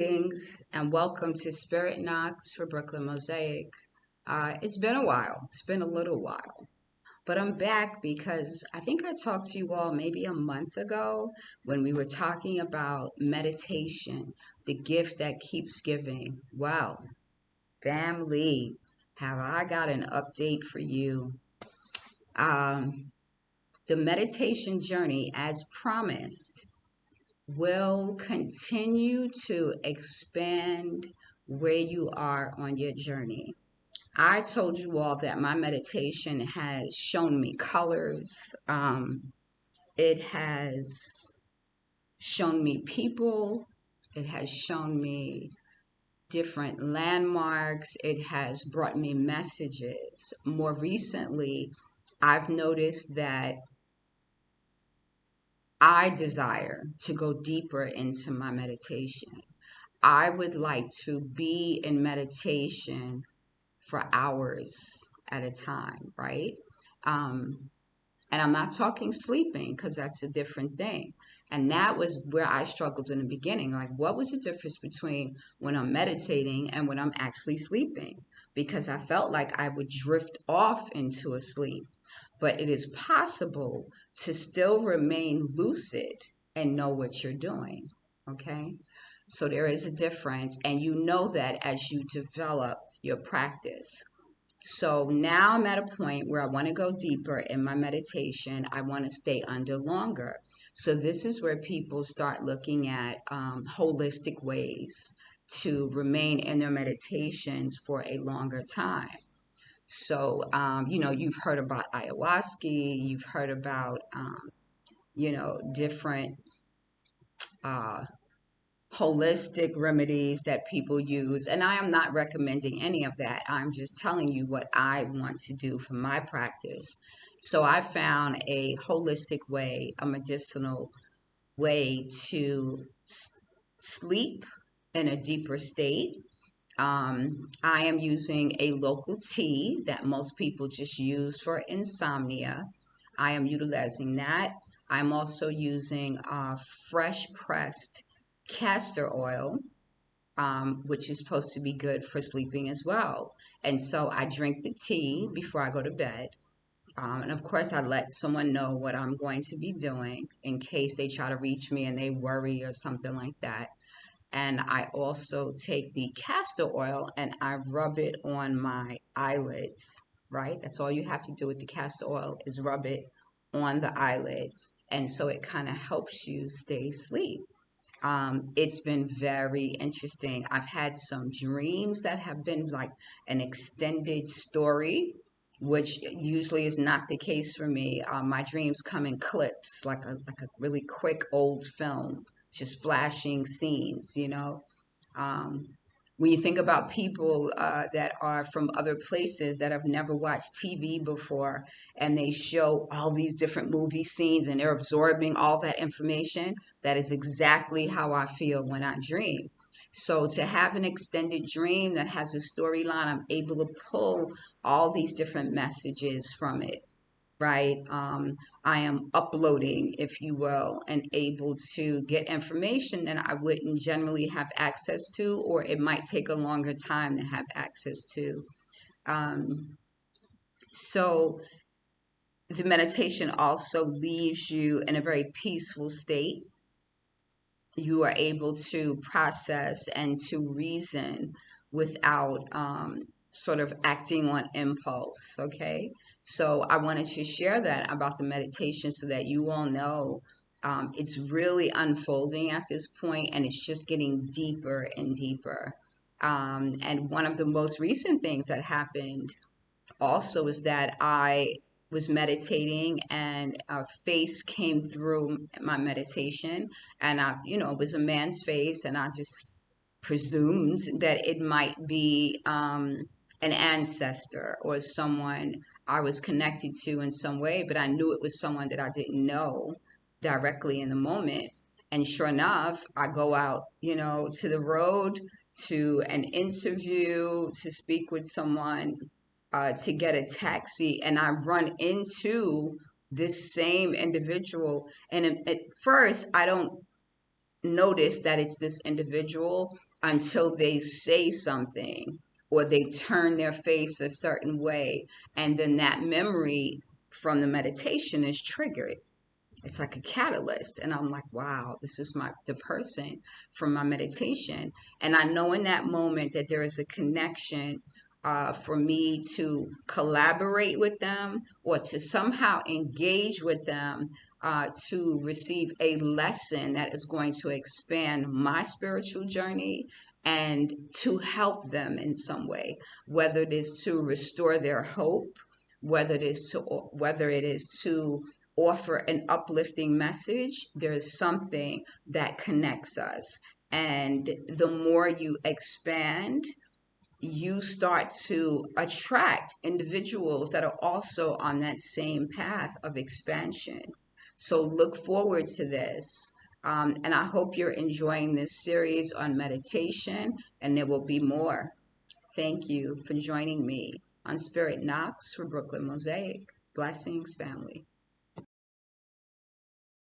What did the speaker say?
Greetings and welcome to Spirit Knocks for Brooklyn Mosaic. It's been a while. It's been a little while, but I'm back because I think I talked to you all maybe a month ago when we were talking about meditation, the gift that keeps giving. Well, family, have I got an update for you? Um, the meditation journey, as promised, will continue to expand where you are on your journey. I told you all that my meditation has shown me colors. It has shown me people. It has shown me different landmarks. It has brought me messages. More recently, I've noticed that I desire to go deeper into my meditation. I would like to be in meditation for hours at a time, right? Um, and I'm not talking sleeping because that's a different thing. And that was where I struggled in the beginning. Like, what was the difference between when I'm meditating and when I'm actually sleeping? Because I felt like I would drift off into a sleep. But it is possible to still remain lucid and know what you're doing. Okay. So there is a difference. And you know that as you develop your practice. So now I'm at a point where I want to go deeper in my meditation. I want to stay under longer. So this is where people start looking at holistic ways to remain in their meditations for a longer time. So, you've heard about ayahuasca, you've heard about, different uh, holistic remedies that people use. And I am not recommending any of that. I'm just telling you what I want to do for my practice. So I found a holistic way, a medicinal way to sleep in a deeper state. I am using a local tea that most people just use for insomnia. I am utilizing that. I'm also using fresh pressed castor oil, which is supposed to be good for sleeping as well. And so I drink the tea before I go to bed. And of course, I let someone know what I'm going to be doing in case they try to reach me and they worry or something like that. And I also take the castor oil and I rub it on my eyelids, right? That's all you have to do with the castor oil is rub it on the eyelid. And so it kind of helps you stay asleep. It's been very interesting. I've had some dreams that have been like an extended story, which usually is not the case for me. My dreams come in clips, like a really quick old film, just flashing scenes. Um, when you think about people that are from other places that have never watched TV before and they show all these different movie scenes and they're absorbing all that information, that is exactly how I feel when I dream. So to have an extended dream that has a storyline, I'm able to pull all these different messages from it, right? I am uploading, if you will, and able to get information that I wouldn't generally have access to, or it might take a longer time to have access to. Um, so the meditation also leaves you in a very peaceful state. You are able to process and to reason without sort of acting on impulse. Okay. So I wanted to share that about the meditation so that you all know it's really unfolding at this point and it's just getting deeper and deeper. And one of the most recent things that happened also is that I was meditating and a face came through my meditation and it was a man's face and I just presumed that it might be an ancestor or someone I was connected to in some way, but I knew it was someone that I didn't know directly in the moment. And sure enough, I go out, to the road to an interview to speak with someone to get a taxi and I run into this same individual. And at first, I don't notice that it's this individual. until they say something or they turn their face a certain way. And then that memory from the meditation is triggered. It's like a catalyst, and I'm like, wow, this is the person from my meditation. And I know in that moment that there is a connection, for me to collaborate with them or to somehow engage with them, to receive a lesson that is going to expand my spiritual journey and to help them in some way, whether it is to restore their hope, whether it is to offer an uplifting message. There's something that connects us. And the more you expand, you start to attract individuals that are also on that same path of expansion. So look forward to this. And I hope you're enjoying this series on meditation, and there will be more. Thank you for joining me on Spirit Knox for Brooklyn Mosaic. Blessings, family.